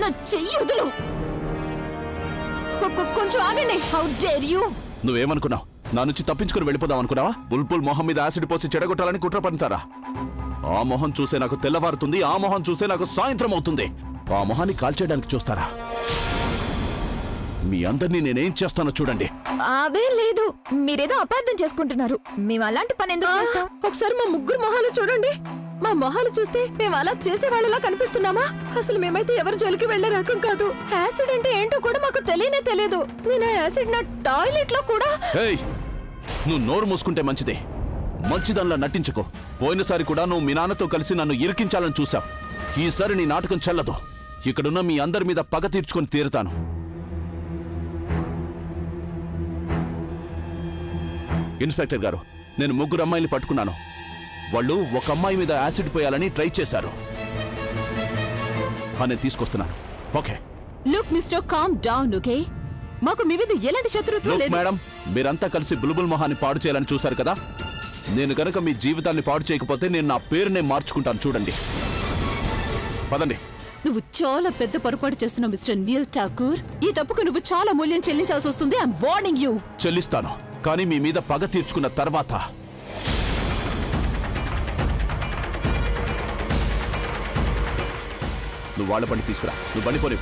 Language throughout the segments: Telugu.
నా చెయ్యి వదులు. కొంచెం ఆగండి. How dare you! నువ్వేమనుకున్నావు? నా నుంచి తప్పించుకుని వెళ్ళిపోదాం అనుకున్నావా? బుల్బుల్ మొహం మీద యాసిడ్ పోసి చెడగొట్టాలని కుట్ర పడతారా? ఆ మొహం చూసే నాకు తెల్లవారుతుంది, ఆ మొహం చూసే నాకు సాయంత్రం అవుతుంది. ఆ మొహాన్ని కాల్చేయడానికి చూస్తారా? మీ అందరినీ నేనేం చేస్తానో చూడండి. అదే లేదు, మీరేదో అపార్థం చేసుకుంటున్నారు. మేము అలాంటి పని ఎందుకు చేస్తాం? ఒకసారి మా ముగ్గురు మొహాలు చూడండి. మా మొహాలు చూస్తే మేము అలా చేసే వాళ్ళలా కనిపిస్తున్నామా? అసలు మేమైతే ఎవరి జోలికి వెళ్లే రకం కాదు. యాసిడ్ అంటే ఏంటో కూడా మాకు తెలియనే తెలియదు. నేను ఆ యాసిడ్ నా టాయిలెట్ లో కూడా. ఏయ్, నువ్వు నోరు మూసుకుంటే మంచిది. మంచిదల్లా నటించుకో. పోయినసారి కూడా నువ్వు మీ నాన్నతో కలిసి నన్ను ఇరికించాలని చూశావు. ఈసారి నీ నాటకం చెల్లదు. ఇక్కడున్న మీ అందరి మీద పగ తీర్చుకొని తీరుతాను. ఇన్స్పెక్టర్ గారు, నేను ముగ్గురు అమ్మాయిల్ని పట్టుకున్నాను. వాళ్ళు ఒక అమ్మాయి మీద యాసిడ్ పోయాలని ట్రై చేశారు. నేను తీసుకొస్తున్నాను. Okay. Look mister, calm down. Okay, మాకు మీ మీద ఎలాంటి శత్రుత్వం లేదు. మేడం, మీరంతా కలిసి బుల్బుల్ మొహాన్ని పాడు చేయాలని చూశారు కదా. నేను గనక మీ జీవితాన్ని పాడు చేయకపోతే నేను నా పేరునే మార్చుకుంటాను. చూడండి, పదండి. నువ్వు చాలా పెద్ద పొరపాటు చేస్తున్నావు మిస్టర్ నీల్ ఠాకూర్. ఈ తప్పుకు నువ్వు చాలా మూల్యం చెల్లించాల్సి వస్తుంది. I'm warning you. చెల్లిస్తాను, కానీ మీ మీద పగ తీర్చుకున్న తర్వాత. నువ్వు వాళ్ళ బండి తీసుకురా. నువ్వు బండి పోనీ.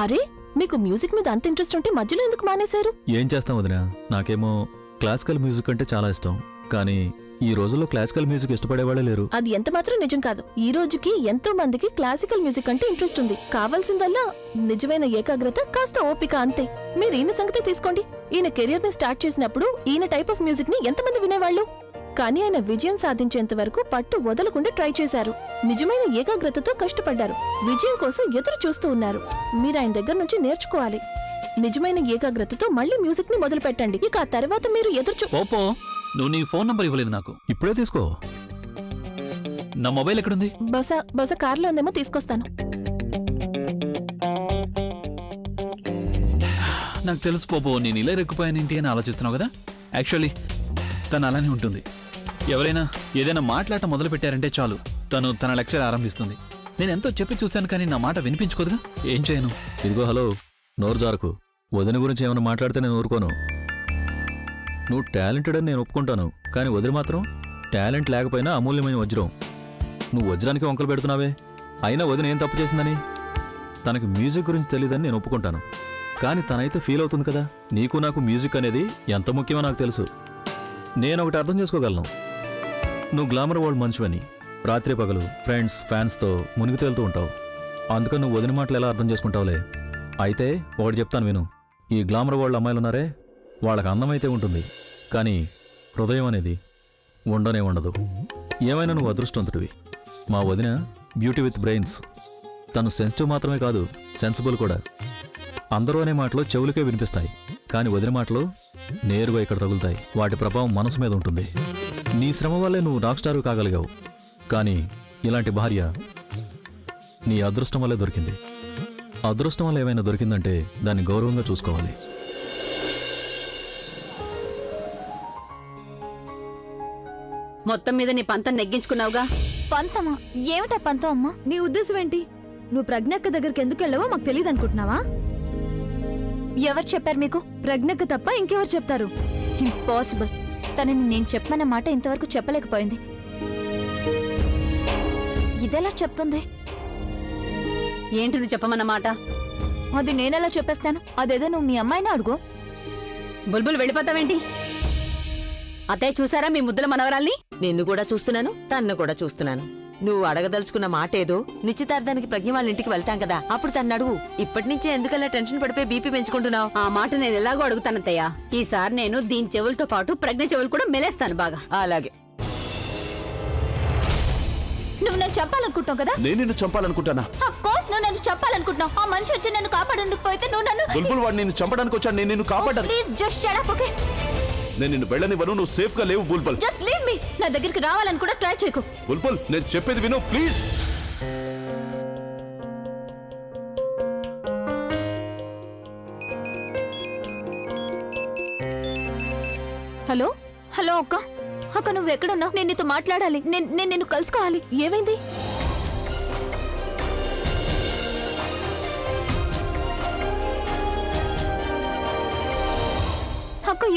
అరే, మీకు మ్యూజిక్ మీద అంత ఇంట్రెస్ట్ ఉంటే మధ్యలో ఎందుకు మానేశారు? ఏం చేస్తాం వదినా, నాకేమో క్లాసికల్ మ్యూజిక్ అంటే చాలా ఇష్టం. కానీ ఈ రోజుల్లో క్లాసికల్ మ్యూజిక్ ఇష్టపడేవాళ్ళే లేరు. అది ఎంత మాత్రం నిజం కాదు. ఈ రోజుకి ఎంతో మందికి క్లాసికల్ మ్యూజిక్ అంటే ఇంట్రెస్ట్ ఉంది. కావాల్సిందల్లా నిజమైన ఏకాగ్రత, కాస్త ఓపిక, అంతే. మీరు ఈయన సంగతి తీసుకోండి. ఈయన కెరియర్ ని స్టార్ట్ చేసినప్పుడు ఈయన టైప్ ఆఫ్ మ్యూజిక్ ని ఎంతమంది వినేవాళ్ళు? కానీ ఆయన విజయం సాధించేంత వరకు పట్టు వదలకుండా ట్రై చేశారు. నిజమైన ఏకాగ్రతతో కష్టపడ్డారు. విజయం కోసం ఎదురు చూస్తూ ఉన్నారు. మీరు ఆయన దగ్గర నుంచి నేర్చుకోవాలి. నిజమైన ఏకాగ్రతతో మళ్ళీ మ్యూజిక్ ని మొదలు పెట్టండి. ఇక ఆ తర్వాత మీరు పోపో, నువ్వు నీ ఫోన్ నంబర్ ఇవ్వలేదు నాకు. ఇప్పుడే తీసుకో. నా మొబైల్ ఎక్కడుంది? బహుశా కార్లో ఉందేమో, తీసుకొస్తాను. నాకు తెలుసు పోపో, నేను ఇలా రెక్కిపోయానేంటి అని ఆలోచిస్తున్నావు కదా. యాక్చువల్లీ తను అలానే ఉంటుంది. ఎవరైనా ఏదైనా మాట్లాడటం మొదలు పెట్టారంటే చాలు, తను తన లెక్చర్ ఆరంభిస్తుంది. నేను ఎంతో చెప్పి చూశాను, కానీ నా మాట వినిపించుకోదుగా. ఏం చేయను? ఇదిగో, హలో, నోరు జారకు. వదిన గురించి ఏమైనా మాట్లాడితే నేను ఊరుకోను. నువ్వు టాలెంటెడ్ అని నేను ఒప్పుకుంటాను, కానీ వదిలి మాత్రం టాలెంట్ లేకపోయినా అమూల్యమైన వజ్రం. నువ్వు వజ్రానికి వంకలు పెడుతున్నావే. అయినా వదిన ఏం తప్పు చేసిందని? తనకి మ్యూజిక్ గురించి తెలియదని నేను ఒప్పుకుంటాను, కానీ తనైతే ఫీల్ అవుతుంది కదా. నీకు నాకు మ్యూజిక్ అనేది ఎంత ముఖ్యమో నాకు తెలుసు. నేను ఒకటి అర్థం చేసుకోగలను. నువ్వు గ్లామర్ వరల్డ్ మనిషివని రాత్రి పగలు ఫ్రెండ్స్, ఫ్యాన్స్తో మునిగి తేలుతూ ఉంటావు. అందుకని నువ్వు వదిన మాటలు ఎలా అర్థం చేసుకుంటావులే. అయితే ఒకటి చెప్తాను విను. ఈ గ్లామర్ వరల్డ్ అమ్మాయిలున్నారే, వాళ్ళకి అందమైతే ఉంటుంది, కానీ హృదయం అనేది ఉండనే ఉండదు. ఏమైనా నువ్వు అదృష్టవంతుడివి. మా వదిన బ్యూటీ విత్ బ్రెయిన్స్. తను సెన్సిటివ్ మాత్రమే కాదు, సెన్సిబుల్ కూడా. అందరూ అనే మాటలు చెవులకే వినిపిస్తాయి, కానీ వదిన మాటలు నేరుగా ఇక్కడ తగులుతాయి. వాటి ప్రభావం మనసు మీద ఉంటుంది. నీ శ్రమ వల్లే నువ్వు రాక్ స్టార్ కాగలిగావు, కానీ ఇలాంటి భార్య నీ అదృష్టం వల్లే దొరికింది. అదృష్టం వల్ల ఏమైనా దొరికిందంటే దాన్ని గౌరవంగా చూసుకోవాలి. మొత్తం మీద నీ పంతం నెగ్గించుకున్నావుగా. పంతమా? ఏమిటా పంతం అమ్మా? నీ ఉద్దేశం ఏంటి? నువ్వు ప్రజ్ఞక్క దగ్గరికి ఎందుకు వెళ్ళావో మాకు తెలియదు అనుకుంటున్నావా? ఎవరు చెప్పారు మీకు? ప్రజ్ఞక్క తప్ప ఇంకెవరు చెప్తారు? ఇంపాసిబుల్. తనని నేను చెప్పమన్న మాట ఇంతవరకు చెప్పలేకపోయింది. ఇదెలా చెప్తుంది? ఏంటి నువ్వు చెప్పమన్నమాట? అది నేనెలా చెప్పేస్తాను? అదేదో నువ్వు మీ అమ్మాయిని అడుగు. బుల్బుల్ వెళ్ళిపోతావేంటి? అత్తయ్య చూసారా మీ ముద్దుల మనవరాల్ని? నిన్ను కూడా చూస్తున్నాను, తన్ను కూడా చూస్తున్నాను. నువ్వు అడగదలుచుకున్న మాట ఏదో. నిశ్చితార్థానికి ప్రజ్ఞ వాళ్ళ ఇంటికి వెళ్తాం కదా, అప్పుడు తన్ను అడుగు. ఇప్పటి నుంచే ఎందుకలా టెన్షన్ పడిపోయి బీపీ పెంచుకుంటున్నావు? ఆ మాట నేను ఎలాగో అడుగుతానత్తయ్య. ఈసారి నేను దీని చెవులతో పాటు ప్రజ్ఞ చెవులు కూడా మెలేస్తాను బాగా. అలాగే. నువ్వు నన్ను చంపాలనుకుంటున్నావు కదా? నేను నిన్ను చంపాలనుకుంటానా? కోర్స్, నువ్వు నన్ను చంపాలనుకుంటున్నావు. ఆ మనిషి వచ్చి నన్ను కాపాడకపోతే నువ్వు నన్ను... బుల్బుల్ వాడు నిన్ను చంపడానికి వచ్చాను, నేను నిన్ను కాపాడాను. Please just shut up, okay? నేను నిన్ను వెళ్ళనివ్వను. నువ్వు సేఫ్ గా లేవు బుల్బుల్. Just leave me. నా దగ్గరికి రావాలని కూడా ట్రై చేయకు. బుల్బుల్, నేను చెప్పేది విను ప్లీజ్. హలో హలో అక్క. అక్క, నువ్వు ఎక్కడున్నావు? నేను నీతో మాట్లాడాలి. నేను నిన్ను కలుసుకోవాలి. ఏమైంది?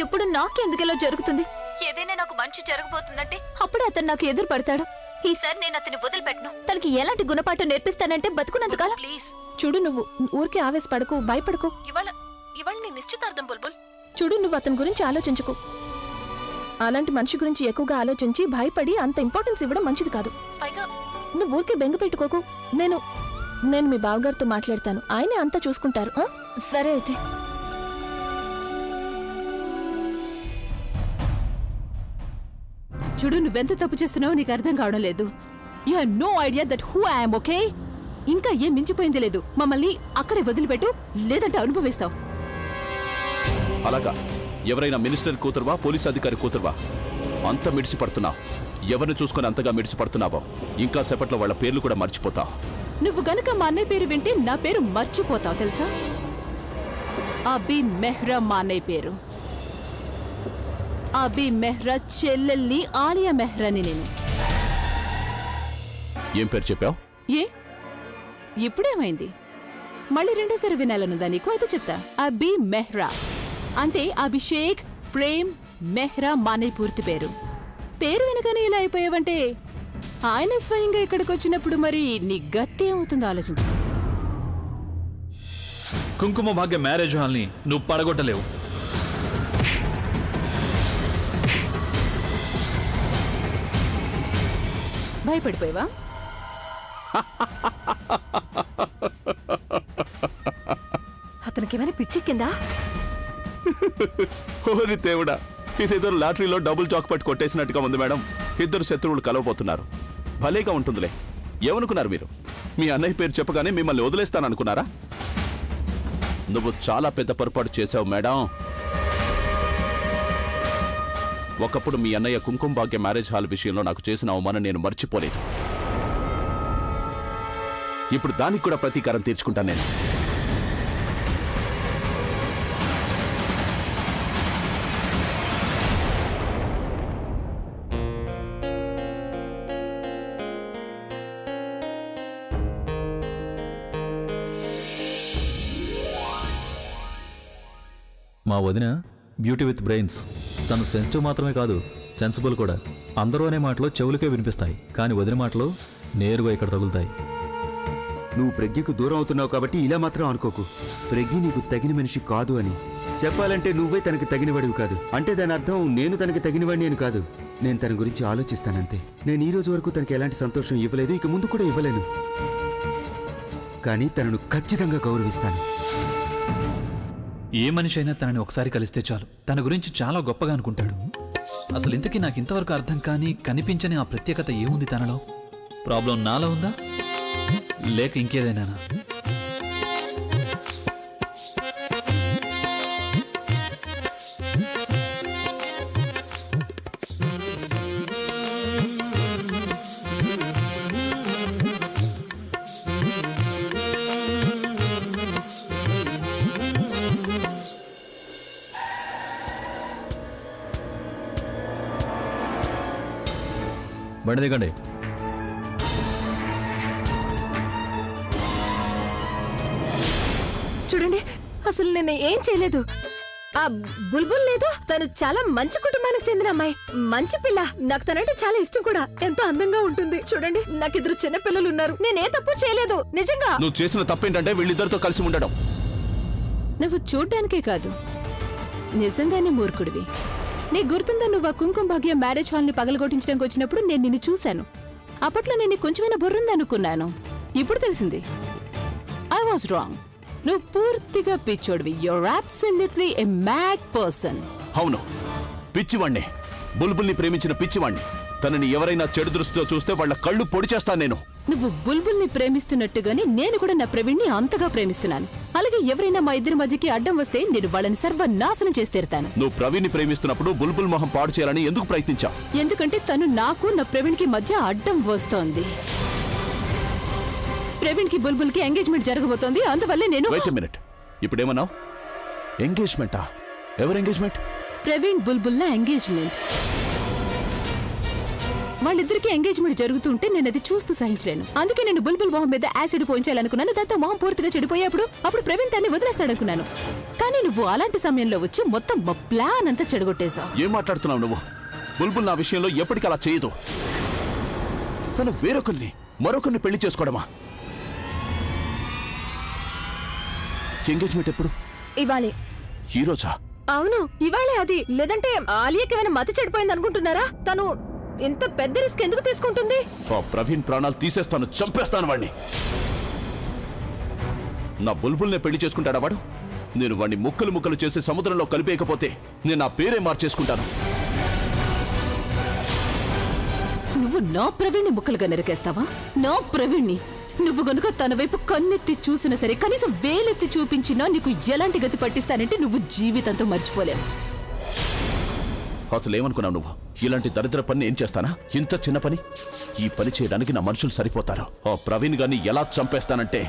ఎప్పుడు నాకెందుకు ఇలా జరుగుతుంది? ఏదైనా నాకు మంచి జరగబోతుందంటే అప్పుడే అతను నాకు ఎదురు పడతాడు. ఈసారి నేను అతన్ని వదిలిపెట్టను. తనకి ఎలాంటి గుణపాఠం నేర్పిస్తానంటే బతుకున్నంతకాలం. ప్లీజ్ చూడు, నువ్వు ఊరికే ఆవేశపడకు, భయపడకు. ఇవాళ నీ నిశ్చితార్థం బుల్బుల్. చూడు, నువ్వు అతని గురించి ఆలోచించుకో. అలాంటి మనిషి గురించి ఎక్కువగా ఆలోచించి భయపడి అంత ఇంపార్టెన్స్ ఇవ్వడం మంచిది కాదు. పైగా నువ్వు ఊరికే బెంగ పెట్టుకోకు. నేను మీ బావగారితో మాట్లాడతాను, ఆయనే అంతా చూసుకుంటారు. సరే అయితే. చూడు, నువ్వెంత తప్పు చేస్తున్నావో నీకు అర్థం కావడం లేదు. You have no idea that who I'm, okay? ఇంకా ఏం మించిపోయింది లేదు. మమ్మల్ని అక్కడే వదిలిపెట్టు, లేదంటే అనుభవిస్తావు. అలాగా ఎవరైనా మినిస్టర్ కూతురువా, పోలీస్ అధికారి కూతురువా? అంత మిడిసి పడుతున్నావు. ఎవరిని చూసుకొని అంతగా మిడిసి పడుతున్నావో ఇంకా సేపట్లో వాళ్ళ పేర్లు కూడా మర్చిపోతావు. నువ్వు గనుక మా అన్నయ్య పేరు వింటే నా పేరు మర్చిపోతావు తెలుసా? అబీ మెహ్రా మా అన్నయ్య పేరు. అబీ మెహ్రా చెల్లెల్ని ఆలియా మెహ్రాని నేను. ఏం పేరు చెప్పావు? ఏ ఇప్పుడేమైంది? మళ్ళీ రెండోసారి వినాలనుందా నీకు? అయితే చెప్తా. అబీ మెహ్రా అంటే అభిషేక్ ప్రేమ్ మెహ్రా మానే పూర్తి పేరు. పేరు వినగానే ఇలా అయిపోయావంటే ఆయన స్వయంగా ఇక్కడికి వచ్చినప్పుడు మరి నీ గతి ఏమవుతుందో ఆలోచించు. కుంకుమ భాగ్య మ్యారేజ్ హాల్ని నువ్వు పడగొట్టలేవు. భయపడిపోయావా? అతనికి ఏమైనా పిచ్చెక్కిందా? ఓరి దేవుడా, ఇదేదో లాటరీలో డబుల్ జాక్ పట్టు కొట్టేసినట్టుగా ఉంది మేడం. ఇద్దరు శత్రువులు కలవబోతున్నారు. భలేగా ఉంటుందిలే. ఏమనుకున్నారు మీరు? మీ అన్నయ్య పేరు చెప్పగానే మిమ్మల్ని వదిలేస్తాననుకున్నారా? నువ్వు చాలా పెద్ద పొరపాటు చేశావు మేడం. ఒకప్పుడు మీ అన్నయ్య కుంకుమ భాగ్య మ్యారేజ్ హాల్ విషయంలో నాకు చేసిన అవమానం నేను మర్చిపోలేదు. ఇప్పుడు దానికి కూడా ప్రతీకారం తీర్చుకుంటాను నేను. మా వదిన బ్యూటీ విత్ బ్రెయిన్స్. తను సెన్సిటివ్ మాత్రమే కాదు, సెన్సిబుల్ కూడా. అందరూ అనే మాటలు చెవులకే వినిపిస్తాయి, కానీ వదిన మాటలు నేరుగా ఇక్కడ తగులుతాయి. నువ్వు ప్రజ్ఞకు దూరం అవుతున్నావు కాబట్టి ఇలా మాత్రం అనుకోకు. ప్రజ్ఞ నీకు తగిన మనిషి కాదు అని చెప్పాలంటే నువ్వే తనకి తగినవాడివి కాదు. అంటే దాని అర్థం నేను తనకి తగినవాడిని అని కాదు. నేను తన గురించి ఆలోచిస్తానంతే. నేను ఈ రోజు వరకు తనకి ఎలాంటి సంతోషం ఇవ్వలేదు, ఇక ముందు కూడా ఇవ్వలేను. కానీ తనను ఖచ్చితంగా గౌరవిస్తాను. ఏ మనిషి అయినా తనని ఒకసారి కలిస్తే చాలు తన గురించి చాలా గొప్పగా అనుకుంటాడు. అసలు ఇంతకీ నాకు ఇంతవరకు అర్థం కాని కనిపించని ఆ ప్రత్యేకత ఏముంది తనలో? ప్రాబ్లం నాలో ఉందా లేక ఇంకేదైనా? బండి దిగండి. చూడండి, అసలు నేను ఏం చేయలేదు. ఆ బుల్బుల్ లేదు, తను చాలా మంచి కుటుంబానికి చెందిన అమ్మాయి, మంచి పిల్ల. నాకు తనంటే చాలా ఇష్టం కూడా. ఎంతో అందంగా ఉంటుంది. చూడండి, నాకు ఇద్దరు చిన్న పిల్లలు ఉన్నారు. నేనే తప్పు చేయలేదు, నిజంగా. నువ్వు చేసిన తప్పేంటంటే వీళ్ళిద్దరితో కలిసి ఉండడం. నువ్వు చూడ్డానికే కాదు, నిజంగానే మూర్ఖుడివి. నీ గుర్తుందా, నువ్వు ఆ కుంకుమ భాగ్య మ్యారేజ్ హాల్ని పగలగొట్టించడానికి వచ్చినప్పుడు నేను నిన్ను చూశాను. అప్పట్లో నేను కొంచెమైనా బుర్రుందనుకున్నాను. ఇప్పుడు తెలిసింది ఐ వాజ్ రాంగ్. నువ్వు పూర్తిగా పిచ్చోడివి. You're absolutely a mad person. అవును, పిచ్చివాణ్ణి. బుల్బుల్ని ప్రేమించిన పిచ్చివాణ్ణి. తనని ఎవరైనా చెడు దృష్టితో చూస్తే వాళ్ళ కళ్ళు పొడి చేస్తాను నేను. నువ్వు బుల్బుల్ని ప్రేమిస్తున్నట్టుగానే నేను కూడా నా ప్రవీణ్ని అంతగా ప్రేమిస్తున్నాను. అలాగే ఎవరైనా మా ఇద్దరి మధ్యకి అడ్డం వస్తే నేను వాళ్ళని సర్వనాశనం చేసి తీరుతాను. నువ్వు ప్రవీణ్ని ప్రేమిస్తున్నప్పుడు బుల్బుల్ మొహం పాడు చేయాలని ఎందుకు ప్రయత్నించావు? ఎందుకంటే తను నాకు నా ప్రవీణ్కి మధ్య అడ్డం వస్తోంది. ప్రవీణ్కి బుల్బుల్కి ఎంగేజ్మెంట్ జరగబోతోంది. అందువల్లే నేను. వెయిట్ ఎ మినిట్, ఇప్పుడేమన్నావు? ఎంగేజ్మెంటా? ఎవరు ఎంగేజ్మెంట్? ప్రవీణ్ బుల్బుల్లా ఎంగేజ్మెంట్. వాళ్ళిద్దరికి ఎంగేజ్మెంట్ జరుగుతుంటే నేను అది చూస్తూ సహించలేను. అందుకే నేను బుల్బుల్ మొహం మీద యాసిడ్ పోయించాలనుకున్నాను. దాంతో మొహం పూర్తిగా చెడిపోయేప్పుడు అప్పుడు ప్రవీణ్ దాన్ని వదిలేస్తాడనుకున్నాను. కానీ నువ్వు అలాంటి సమయంలో వచ్చి మొత్తం మా ప్లాన్ అంతా చెడగొట్టేశావు. ఏం మాట్లాడుతున్నావు నువ్వు? బుల్బుల్ నా విషయంలో ఎప్పటికీ అలా చేయదు. తను మరొకరిని పెళ్లి చేసుకోవడమా? ఎంగేజ్మెంట్ ఎప్పుడు? ఇవాళే. ఈ రోజా? అవును, ఇవాళే. అది లేదంటే ఆలియాకి ఏమైనా మతి చెడిపోయింది అనుకుంటున్నారా? తను ఇంత పెద్ద రిస్క్ ఎందుకు తీసుకుంటుంది? ఆ ప్రవీణ్ ప్రాణాలు తీసేస్తాను, చంపేస్తాను వాడిని. నా బుల్బుల్నే పెళ్లి చేసుకుంటాడా వాడు? నేను వాడిని ముక్కలు చేసి సముద్రంలో కలిపేయకపోతే నేను నా పేరే మార్చేసుకుంటాను. నువ్వు నా ప్రవీణ్ని ముక్కలుగా నరికేస్తావా? నా ప్రవీణ్ని నువ్వు గనుక తన వైపు కన్నెత్తి చూసినా సరే, కనీసం వేలెత్తి చూపించినా నీకు ఎలాంటి గతి పట్టిస్తానంటే నువ్వు జీవితంతో మర్చిపోలేవు. అసలు ఏమనుకున్నావు నువ్వు? ఇలాంటి దరిద్ర పని ఏం చేస్తానా? ఇంత చిన్న పని. ఈ పని చేయడానికి నా మనుషులు సరిపోతారు. ఆ ప్రవీణ్ గారిని ఎలా చంపేస్తానంటే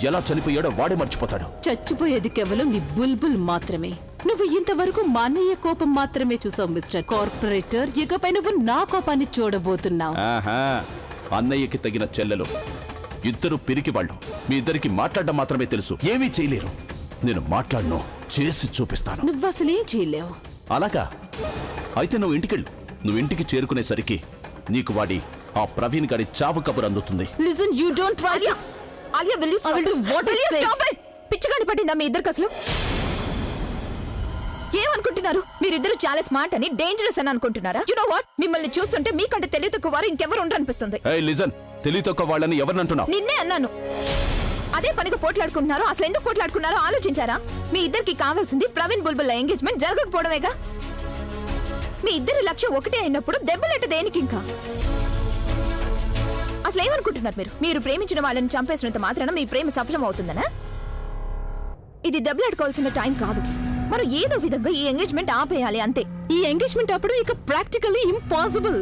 ఎలా చనిపోయాడో వాడే మర్చిపోతాడు. చచ్చిపోయేది కేవలం నీ బుల్బుల్ మాత్రమే. నువ్వు ఇంతవరకు మా అన్నయ్య కోపం మాత్రమే చూసావు మిస్టర్ కార్పొరేటర్. ఇకపై నువ్వు నా కోపాన్ని చూడబోతున్నావు. ఆహా, అన్నయ్యకి తగిన చెల్లెలు. ఇద్దరు పిరికి వాళ్ళు. మీ ఇద్దరికి మాట్లాడడం మాత్రమే తెలుసు, ఏమీ చేయలేరు. నేను మాట్లాడను, చేసి చూపిస్తాను. నువ్వు అసలేం చేయలేవు. అలాగా? అయితే నువ్వు ఇంటికెళ్ళు. నువ్వు ఇంటికి చేరుకునేసరికి నీకు వాడి ఆ ప్రవీణ్ గారి చావు కబురు అందుతుంది. Listen, you don't try to... Alia, will you I will do what I say. పిచ్చిగాని పట్టిందా మీ ఇద్దరికి అసలు? ఏమనుకుంటున్నారు? మీరిద్దరు చాలా స్మార్ట్ అని, డేంజరస్ అని అనుకుంటున్నారా? యు నో వాట్, మిమ్మల్ని చూస్తుంటే మీకంటే తెలివి తక్కువ వారు ఇంకెవరు ఉండరు అనిపిస్తుంది. ఏయ్ లిజన్, తెలివి తక్కువ వాళ్ళని ఎవరినంటున్నావు? నిన్నే అన్నాను. అదే పనిగా పోట్లాడుకుంటున్నారు. అసలు ఎందుకు పోట్లాడుకున్నారో ఆలోచించారా? మీ ఇద్దరికి కావాల్సింది ప్రవీణ్ బుల్బుల్ ఎంగేజ్మెంట్ జరగకపోవడమేగా. మీ ఇద్దరి లక్ష్యం ఒకటే అయినప్పుడు దెబ్బలెట్ట దేనికి ఇంకా? అసలు ఏమనుకుంటున్నారు మీరు? మీరు ప్రేమించిన వాళ్ళని చంపేసినంత మాత్రాన మీ ప్రేమ సఫలం అవుతుందనా? ఇది దెబ్బలాడుకోవాల్సిన టైం కాదు. మనం ఏదో విధంగా ఈ ఎంగేజ్మెంట్ ఆపేయాలి అంతే. ఈ ఎంగేజ్మెంట్ అప్పుడు ఇక ప్రాక్టికల్లీ ఇంపాసిబుల్.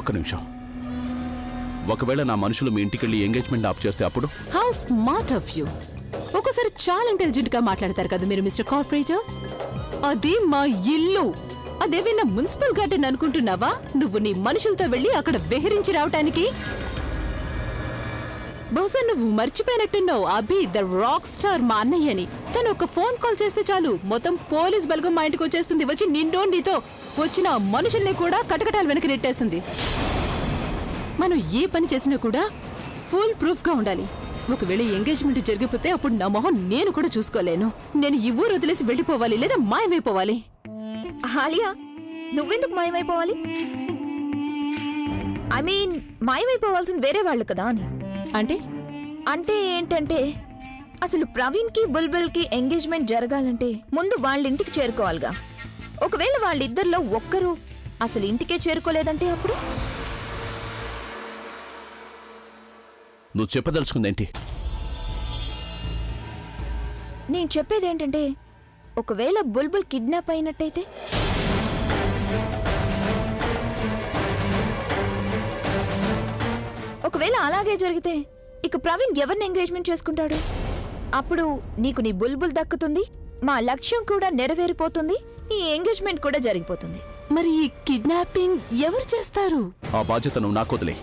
ఒక్క నిమిషం. ఒకవేళ నా మనుషులు మీ ఇంటికెళ్ళి ఎంగేజ్మెంట్ ఆప్ చేస్తే అప్పుడు? How smart of you. ఒకసారి చాలా ఇంటెలిజెంట్ గా మాట్లాడతారు కదా మీరు మిస్టర్ కార్పొరేటర్. అది మా ఇల్లు. అదేమైనా మున్సిపల్ గార్డెన్ అనుకుంటున్నావా? నువ్వు నీ మనుషులతో వెళ్ళి అక్కడ విహరించి రావటానికి? బహుశా నువ్వు మర్చిపోయినట్టున్నావు, అభి ద రాక్ స్టార్ మా అన్నయ్యని. తను ఒక ఫోన్ కాల్ చేస్తే చాలు మొత్తం పోలీస్ బలగం మా ఇంటికి వచ్చేస్తుంది. వచ్చి నిండో నీతో వచ్చిన మనుషుల్ని కూడా కటకటాలు వెనక్కి నెట్టేస్తుంది. మనం ఏ పని చేసినా కూడా ఫుల్ ప్రూఫ్ గా ఉండాలి. ఒకవేళ ఎంగేజ్మెంట్ జరిగిపోతే అప్పుడు నా మొహం నేను కూడా చూసుకోలేను. నేను ఈ ఊరు వదిలేసి వెళ్ళిపోవాలి, లేదా మాయమైపోవాలి. ఆలియా, నువ్వెందుకు మాయమైపోవాలి? ఐ మీన్ మాయమైపోవాల్సింది వేరే వాళ్ళు కదా అని. అంటే ఏంటంటే, అసలు ప్రవీణ్ కి బుల్బుల్ కి ఎంగేజ్మెంట్ జరగాలంటే ముందు వాళ్ళ ఇంటికి చేరుకోవాలిగా. ఒకవేళ వాళ్ళిద్దరిలో ఒక్కరు అసలు ఇంటికే చేరుకోలేదంటే అప్పుడు? నువ్వు చెప్పదలుచుకుందేంటి? నేను చెప్పేదేంటంటే, ఒకవేళ బుల్బుల్ కిడ్నాప్ అయినట్టయితే? ఒకవేళ అలాగే జరిగితే ఇక ప్రవీణ్ ఎవరిని ఎంగేజ్మెంట్ చేసుకుంటాడు? అప్పుడు నీకు నీ బుల్బుల్ దక్కుతుంది, మా లక్ష్యం కూడా నెరవేరిపోతుంది, ఈ ఎంగేజ్మెంట్ కూడా జరిగిపోతుంది. మరి ఈ కిడ్నాపింగ్ ఎవరు చేస్తారు? ఆ బాధ్యత నువ్వు నాకు వదిలే.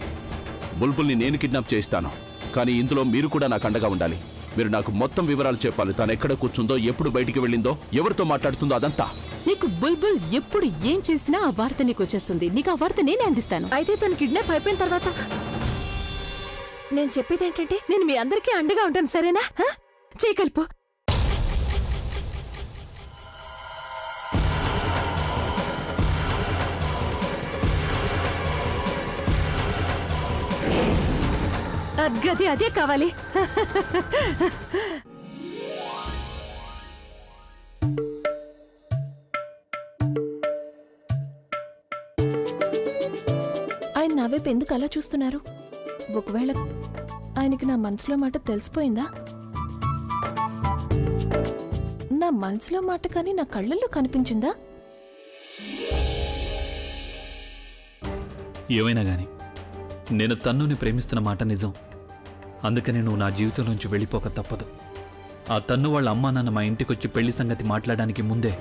బుల్బుల్ని నేను కిడ్నాప్ చేయిస్తాను, కానీ ఇందులో మీరు కూడా నాకు అండగా ఉండాలి. మీరు నాకు మొత్తం వివరాలు చెప్పాలి. తను ఎక్కడ కూర్చుందో, ఎప్పుడు బయటికి వెళ్ళిందో, ఎవరితో మాట్లాడుతుందో అదంతా. నీకు బుల్బుల్ ఎప్పుడు ఏం చేసినా ఆ వార్త నీకు వచ్చేస్తుంది. నీకు ఆ వార్త నేనే అందిస్తాను. అయితే తను కిడ్నాప్ అయిపోయిన తర్వాత నేను చెప్పేది ఏంటంటే, నేను మీ అందరికీ అండగా ఉంటాను, సరేనా? చేయగలుపు. అదే కావాలి. ఆయన నా వైపు ఎందుకు అలా చూస్తున్నారు? ఒకవేళ ఆయనకి నా మనసులో మాట తెలిసిపోయిందా? నా మనసులో మాట కానీ నా కళ్ళల్లో కనిపించిందా? ఏమైనా గాని నేను తన్నుని ప్రేమిస్తున్న మాట నిజం. అందుకని నువ్వు నా జీవితంలోంచి వెళ్ళిపోక తప్పదు. ఆ తన్ను వాళ్ళ అమ్మా నాన్న మా ఇంటికొచ్చి పెళ్లి సంగతి మాట్లాడడానికి ముందే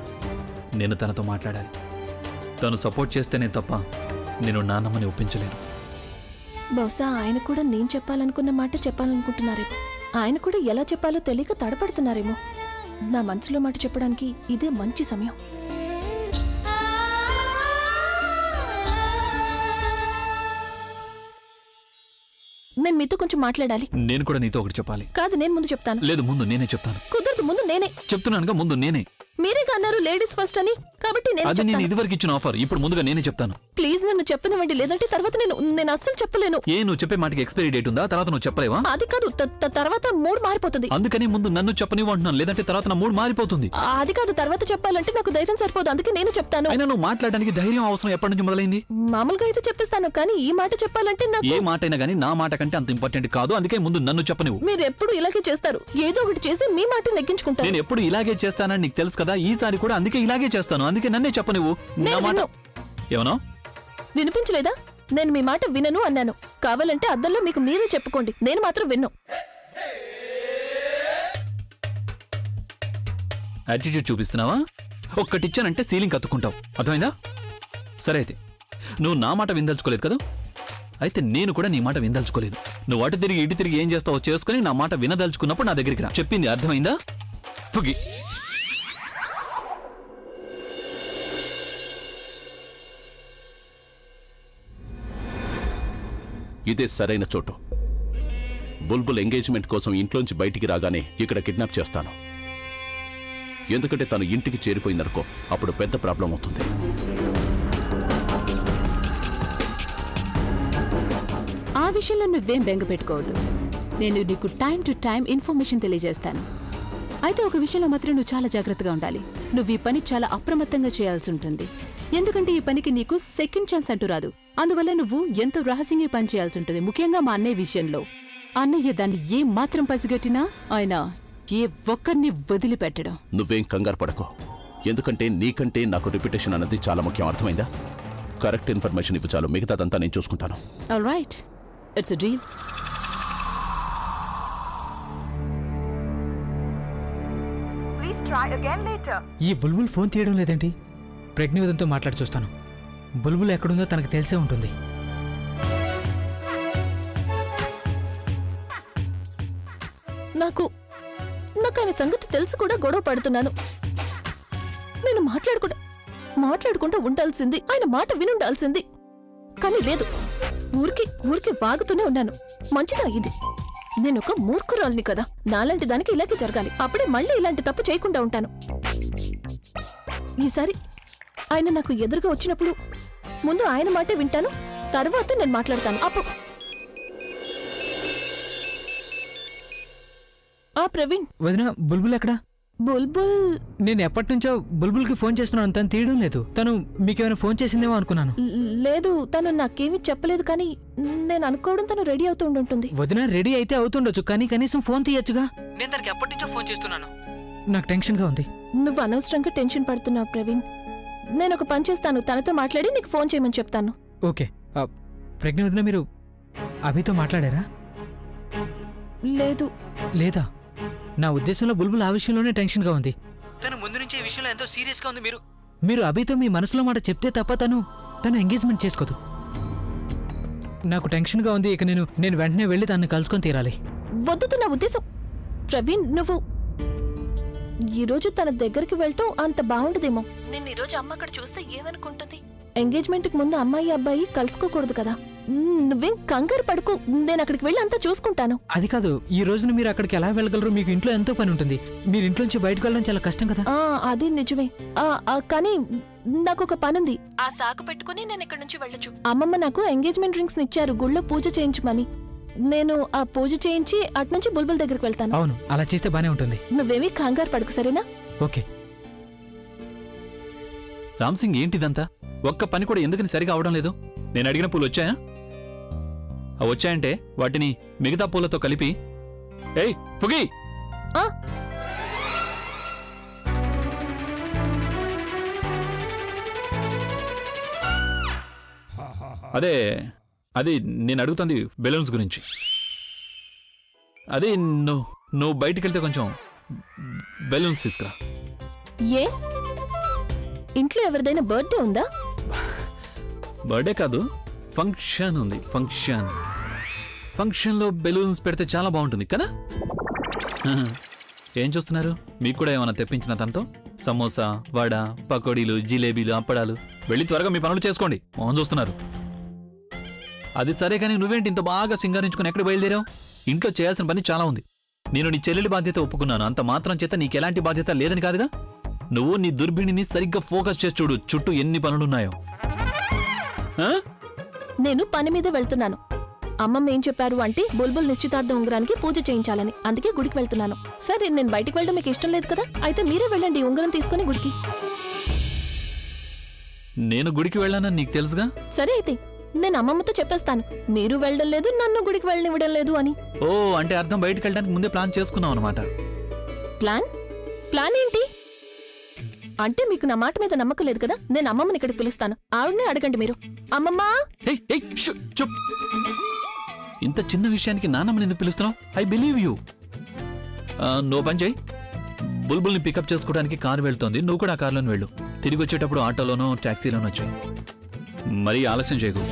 నేను తనతో మాట్లాడాలి. తను సపోర్ట్ చేస్తేనే తప్ప నేను నాన్నమ్మని ఒప్పించలేను. బహుశా ఆయన కూడా నేను చెప్పాలనుకున్న మాట చెప్పాలనుకుంటున్నారేమో. ఆయన కూడా ఎలా చెప్పాలో తెలియక తడపడుతున్నారేమో. నా మనసులో మాట చెప్పడానికి ఇదే మంచి సమయం. నేను మీతో కొంచెం మాట్లాడాలి. నేను కూడా నీతో ఒకటి చెప్పాలి. కాదు, నేను ముందు చెప్తాను. లేదు, ముందు నేనే చెప్తాను. కుదరదు, ముందు నేనే. చెప్తున్నానుగా, ముందు నేనే. మీరేగా అన్నారు లేడీస్ ఫస్ట్ అని, కాబట్టి నేను అది నేను చెప్తాను. ఇదివరకు ఇచ్చిన ఆఫర్. ఇప్పుడు ముందుగా నేనే చెప్తాను. ప్లీజ్ నన్ను చెప్పనివ్వండి, లేదంటే తర్వాత నేను అస్సలు చెప్పలేను. ఏ, నువ్వు చెప్పే మాటకి ఎక్స్పైరీ డేట్ ఉందా? తర్వాత నువ్వు చెప్పలేవా? అది కాదు, తర్వాత మూడ్ మారిపోతుంది. అందుకని ముందు నన్ను చెప్పనివ్వు అంటున్నాను, లేదంటే తర్వాత నా మూడ్ మారిపోతుంది. అది కాదు, తర్వాత చెప్పాలంటే నాకు ధైర్యం సరిపోదు, అందుకే నేను చెప్తాను. అయినా నువ్వు మాట్లాడడానికి ధైర్యం అవసరం ఎప్పటి నుంచి మొదలైంది? మామూలుగా అయితే చెప్పేస్తాను, కానీ ఈ మాట చెప్పాలంటే నాకు ఏ మాట అయినా కానీ నా మాట కంటే అంత ఇంపార్టెంట్ కాదు. అందుకే ముందు నన్ను చెప్పనివ్వు. మీరు ఎప్పుడు ఇలాగే చేస్తారు, ఏదో ఒకటి చేసి మీ మాట నెగ్గించుకుంటారు. నేను ఎప్పుడు ఇలాగే చేస్తానని నీకు తెలుసు కదా. ఈసారి కూడా అందుకే ఇలాగే చేస్తాను. అందుకే నన్నే చెప్పనివ్వు. నా నేను మాట విన్ను. ఏమన్నా? వినిపించలేదా? నేను మీ మాట వినను అన్నాను. కావాలంటే అద్దంలో మీకు మీరే చెప్పుకోండి, నేను మాత్రం విన్ను. యాటిట్యూడ్ చూపిస్తున్నావా? ఒక్కటిచ్చానంటే సీలింగ్ కత్తుకుంటావు. అర్థమైందా? సరే, అయితే నువ్వు నా మాట విందల్చుకోలేదు కదా. అయితే నేను కూడా నీ మాట విందల్చుకోలేదు. నువ్వు అటు తిరిగి ఇటు తిరిగి ఏం చేస్తావో చేసుకుని నా మాట వినదలుచుకున్నప్పుడు నా దగ్గరికి రా. చెప్పింది అర్థమైందా? ఫుగి. ఇదే సరైన చోటు. బుల్బుల్ ఎంగేజ్మెంట్ కోసం ఇంట్లోంచి బయటికి రాగానే ఇక్కడ కిడ్నాప్ చేస్తాను. ఎందుకంటే తను ఇంటికి చేరిపోయిందనుకో, అప్పుడు పెద్ద ప్రాబ్లం అవుతుంది. ఆ విషయంలో నువ్వేం బెంగ పెట్టుకోవద్దు. నేను నీకు టైం టు టైం ఇన్ఫర్మేషన్ తెలియజేస్తాను. అయితే ఒక విషయంలో మాత్రం నువ్వు చాలా జాగ్రత్తగా ఉండాలి. నువ్వు ఈ పని చాలా అప్రమత్తంగా చేయాల్సి ఉంటుంది. ఎందుకంటే ఈ పనికి నీకు సెకండ్ ఛాన్స్ అంటూ రాదు. అందువల్ల నువ్వు ఎంతో రహస్యంగా పని చేయాల్సి ఉంటుంది. ముఖ్యంగా మా అన్నయ్య విషయంలో. అన్నయ్య దాన్ని ఏ మాత్రం పసిగట్టినా ఆయన ఏ ఒక్కరిని వదిలిపెట్టడం. నువ్వేం కంగారు పడకో, ఎందుకంటే నీకంటే నాకు రిప్యుటేషన్ అన్నది చాలా ముఖ్యం. అర్థమైందా? కరెక్ట్ ఇన్ఫర్మేషన్ ఇవ్వు చాలు, మిగతాదంతా నేను చూసుకుంటాను. Alright, it's a deal. ఈ బుల్బుల్ ఫోన్ తీయడం లేదేంటి? ప్రజ్ఞావతంతో మాట్లాడి చూస్తాను. బుల్బుల్ ఎక్కడుందో తనకు తెలిసే ఉంటుంది. నాకు ఆయన సంగతి తెలుసు కూడా గొడవ పడుతున్నాను. నేను మాట్లాడుకుంటూ ఉండాల్సింది, ఆయన మాట వినుండాల్సింది. కానీ లేదు, ఊరికి వాగుతూనే ఉన్నాను. మంచిదా ఇది? నేనొక మూర్ఖురాల్ని కదా. నాలాంటి దానికి ఇలాగే జరగాలి. అప్పుడే మళ్ళీ ఇలాంటి తప్పు చేయకుండా ఉంటాను. ఈసారి ఆయన నాకు ఎదురుగా వచ్చినప్పుడు ముందు ఆయన మాటే వింటాను, తర్వాత నేను మాట్లాడతాను. అప్పుడు ప్రవీణ్. వదిన, బుల్బుల్ ఎక్కడా? బుల్బుల్ నేను ఎప్పటి నుంచో బుల్బుల్కి ఫోన్ చేస్తున్నాను, తను తీయడం లేదు. తను మీకేమైనా ఫోన్ చేసిందేమో అనుకున్నాను. లేదు, తను నాకేమీ చెప్పలేదు. కానీ నేను అనుకోవడం తను రెడీ అవుతూ ఉంటుంది. వదిన రెడీ అయితే అవుతుండొచ్చు, కానీ కనీసం ఫోన్ తీయచ్చుగా. నేను తనకి ఎప్పటి నుంచో ఫోన్ చేస్తున్నాను. నాకు టెన్షన్గా ఉంది. నువ్వు అనవసరంగా టెన్షన్ పడుతున్నావు ప్రవీణ్. నేను ఒక పని చేస్తాను, తనతో మాట్లాడి నీకు ఫోన్ చేయమని చెప్తాను. ఓకే. ప్రజ్ఞ వదిన, మీరు అభితో మాట్లాడారా? లేదు. లేదా? నా ఉద్దేశంలో బుల్బుల్ ఆ విషయంలోనే టెన్షన్గా ఉంది. తను ముందు నుంచి ఈ విషయంలో ఎంతో సీరియస్గా ఉంది. మీరు అభితో మీ మనసులో మాట చెప్తే తప్ప తను ఎంగేజ్మెంట్ చేసుకోదు. నాకు టెన్షన్గా ఉంది. ఇక నేను వెంటనే వెళ్ళి తనని కలుసుకొని తీరాలి. వద్దు, నా ఉద్దేశం ప్రవీణ్, నువ్వు ఈరోజు తన దగ్గరికి వెళ్ళటం అంత బాగుండదేమో. నిన్న ఈరోజు అమ్మ అక్కడ చూస్తే ఏమనుకుంటుంది? ఎంగేజ్మెంట్ కి ముందు అమ్మాయి అబ్బాయి కలుసుకోకూడదు కదా. నువ్వేం కంగారు పడుకు, నేను అక్కడికి వెళ్ళి అంతా చూసుకుంటాను. అది కాదు, ఈ రోజున మీరు అక్కడికి ఎలా వెళ్ళగలరు? మీకు ఇంట్లో ఎంతో పని ఉంటుంది. మీరు ఇంట్లోంచి బయటకు వెళ్ళడం చాలా కష్టం కదా. అది నిజమే. కానీ నాకు ఒక పనుంది. ఆ సాకు పెట్టుకుని నేను ఇక్కడ నుంచి వెళ్ళొచ్చు. అమ్మమ్మ నాకు ఎంగేజ్మెంట్ రింగ్స్ ఇచ్చారు గుళ్ళో పూజ చేయించమని. నేను ఆ పూజ చేయించి అట్నుంచి బుల్బుల్ దగ్గరికి వెళ్తాను. అవును, అలా చేస్తే బానే ఉంటుంది. నువ్వేమీ కంగారు పడుకు, సరేనా? ఓకే. రామ్ సింగ్, ఏంటిదంతా? ఒక్క పని కూడా ఎందుకని సరిగా అవడం లేదు? నేను అడిగిన పూలు వచ్చాయా? వచ్చాయంటే వాటిని మిగతా పూలతో కలిపి ఏయ్ ఫుగి, అది నేను అడుగుతుంది బెలూన్స్ గురించి. అదే నువ్వు బయటికి వెళ్తే కొంచెం బెలూన్స్ తీసుకురా. ఏ ఇంట్లో ఎవరిదైనా బర్త్డే ఉందా? బర్త్డే కాదు, ఫంక్షన్ ఉంది. ఫంక్షన్లో బెలూన్స్ పెడితే చాలా బాగుంటుంది కదా. ఏం చూస్తున్నారు? మీకు కూడా ఏమైనా తెప్పించిన తనతో? సమోసా, వడ, పకోడీలు, జిలేబీలు, అప్పడాలు. వెళ్ళి త్వరగా మీ పనులు చేసుకోండి. మోహన్ చూస్తున్నారు. అది సరే కానీ నువ్వేంటి ఇంత బాగా సింగారించుకుని ఎక్కడ బయలుదేరావు? ఇంట్లో చేయాల్సిన పని చాలా ఉంది. నేను నీ చెల్లెలి బాధ్యత ఒప్పుకున్నాను, అంత మాత్రం చేత నీకెలాంటి బాధ్యత లేదని కాదుగా. నువ్వు నీ దుర్బిణిని సరిగ్గా ఫోకస్ చేసి చూడు, చుట్టూ ఎన్ని పనులున్నాయో. ఆ? నేను పని మీద వెళ్తున్నాను. అమ్మమ్మ ఏం చెప్పారు అంటే బుల్బుల్ నిశ్చితార్థం ఉంగరానికి పూజ చేయించాలని. అందుకే గుడికి వెళ్తున్నాను. సరే, నేను బయటికి వెళ్ళడం మీకు ఇష్టం లేదు కదా, అయితే మీరే వెళ్ళండి ఉంగరం తీసుకుని గుడికి. నేను గుడికి వెళ్ళానని నీకు తెలుసుగా. సరే అయితే నేను అమ్మమ్మతో చెప్పేస్తాను, మీరు వెళ్ళడం లేదు, నన్ను గుడికి వెళ్ళనివ్వడం లేదు అని. ఓ, అంటే అర్థం బయటికి వెళ్ళడానికి ముందే ప్లాన్ చేసుకున్నావు అనమాట. ప్లాన్ ఏంటి అంటే మీకు నా మాట మీద నమ్మకం లేదు కదా. నేను అమ్మమ్మని ఇక్కడికి పిలుస్తాను, ఆవిడనే అడగండి మీరు. అమ్మమ్మా! ఏయ్, ఏయ్, షూ, చుప్. ఇంత చిన్న విషయానికి నాన్నమ్మని ఎందుకు పిలుస్తున్నావు? I believe you. నువ్వు పని చేయి, బుల్బుల్ని పికప్ చేసుకోవడానికి కారు వెళ్తోంది, నువ్వు కూడా ఆ కారులోనే వెళ్ళు. తిరిగి వచ్చేటప్పుడు ఆటోలోనో టాక్సీలోనో వచ్చాయి. మరీ ఆలస్యం చేయకు.